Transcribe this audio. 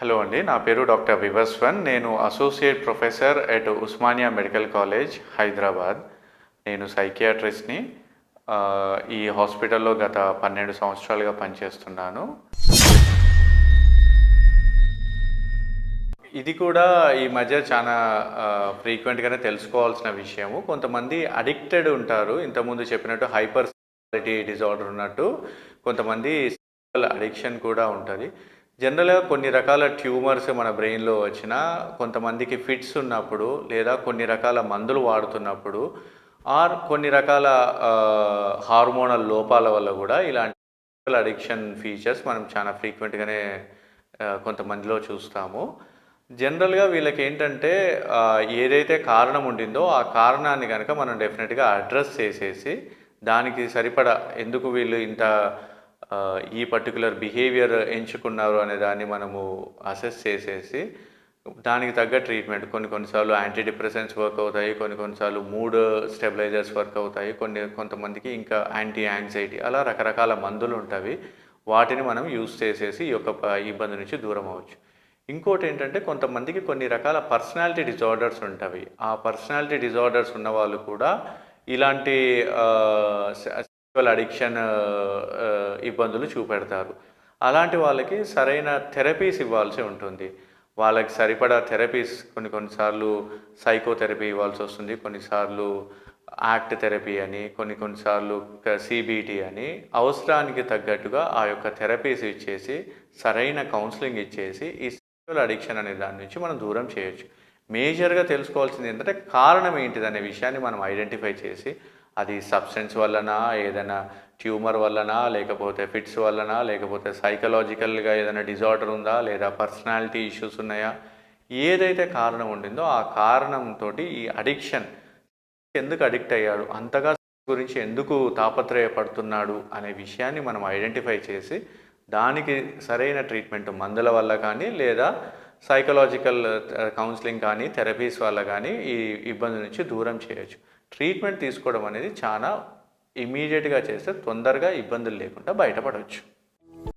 Hello అండి. నా పేరు డాక్టర్ వివస్వన్. నేను associate professor at Osmania medical college, Hyderabad. నేను సైకియాట్రిస్ట్‌ని. ఈ హాస్పిటల్‌లో గత 12 సంవత్సరాలుగా పనిచేస్తున్నాను. ఇది కూడా ఈ మధ్య చాలా ఫ్రీక్వెంట్‌గానే తెలుసుకోవాల్సిన విషయము. కొంతమంది అడిక్టెడ్ ఉంటారు. ఇంతకుముందు చెప్పినట్టు హైపర్ సెన్సిటివిటీ డిజార్డర్ ఉన్నట్టు కొంతమంది అడిక్షన్ కూడా ఉంటది. జనరల్‌గా కొన్ని రకాల ట్యూమర్స్ మన బ్రెయిన్‌లో వచ్చినా, కొంతమందికి ఫిట్స్ ఉన్నప్పుడు, లేదా కొన్ని రకాల మందులు వాడుతున్నప్పుడు, ఆర్ కొన్ని రకాల హార్మోనల్ లోపాల వల్ల గూడా ఇలాంటి అడిక్షన్ ఫీచర్స్ మనం చాలా ఫ్రీక్వెంట్‌గానే కొంతమందిలో చూస్తాము. జనరల్‌గా వీళ్ళకేంటంటే ఏదైతే కారణం ఉండిందో, ఆ కారణాన్ని గనక మనం డెఫినిట్‌గా అడ్రెస్ చేసేసి, దానికి సరిపడా ఎందుకు వీళ్ళు ఇంత ఈ పర్టిక్యులర్ బిహేవియర్ ఎంచుకున్నారు అనే దాన్ని మనము అసెస్ చేసేసి, దానికి తగ్గ ట్రీట్మెంట్ కొన్ని సార్లు యాంటీ డిప్రెసెంట్స్ వర్క్ అవుతాయి. కొన్ని సార్లు మూడ్ స్టెబిలైజర్స్ వర్క్ అవుతాయి. కొంతమందికి ఇంకా యాంటీ యాంగ్జైటీ అలా రకరకాల మందులుంటవి. వాటిని మనం యూజ్ చేసేసి ఈ యొక్క ఇబ్బంది నుంచి దూరం అవ్వచ్చు. ఇంకోటేంటంటే కొంతమందికి కొన్ని రకాల పర్సనాలిటీ డిజార్డర్స్ ఉంటవి. ఆ పర్సనాలిటీ డిజార్డర్స్ ఉన్నవాళ్ళు కూడా ఇలాంటి సెక్సువల్ అడిక్షన్ ఇబ్బందులు చూపెడతారు. అలాంటి వాళ్ళకి సరైన థెరపీస్ ఇవ్వాల్సి ఉంటుంది. వాళ్ళకి సరిపడా థెరపీస్ కొన్ని సార్లు సైకోథెరపీ ఇవ్వాల్సొస్తుంది. కొన్నిసార్లు యాక్ట్ థెరపీ అని, కొన్ని సార్లు సీబీటీ అని అవసరానికి తగ్గట్టుగా ఆ యొక్క థెరపీస్ ఇచ్చేసి, సరైన కౌన్సెలింగ్ ఇచ్చేసి, ఈ సెక్సువల్ అడిక్షన్ అనే దాని నుంచి మనం దూరం చేయొచ్చు. మేజర్‌గా తెలుసుకోవాల్సింది ఏంటంటే కారణం ఏంటిదనే విషయాన్ని మనం ఐడెంటిఫై చేసి, అది సబ్స్టెన్స్ వల్లనా, ఏదైనా ట్యూమర్ వల్లనా, లేకపోతే ఫిట్స్ వల్లనా, లేకపోతే సైకలాజికల్‌గా ఏదైనా డిజార్డర్ ఉందా, లేదా పర్సనాలిటీ ఇష్యూస్ ఉన్నాయా? ఏదైతే కారణం ఉండిందో ఆ కారణంతోటి ఈ అడిక్షన్ ఎందుకు అడిక్ట్ అయ్యాడు? అంతగా గురించి ఎందుకు తాపత్రయపడుతున్నాడు అనే విషయాన్ని మనం ఐడెంటిఫై చేసి, దానికి సరైన ట్రీట్మెంట్ మందుల వల్ల కానీ, లేదా సైకలాజికల్ కౌన్సెలింగ్ కానీ, థెరపీస్ వల్ల కానీ ఈ ఇబ్బంది నుంచి దూరం చేయొచ్చు. ట్రీట్మెంట్ తీసుకోవడం అనేది చాలా ఇమ్మీడియేట్‌గా చేస్తే తొందరగా ఇబ్బందులు లేకుండా బయటపడొచ్చు.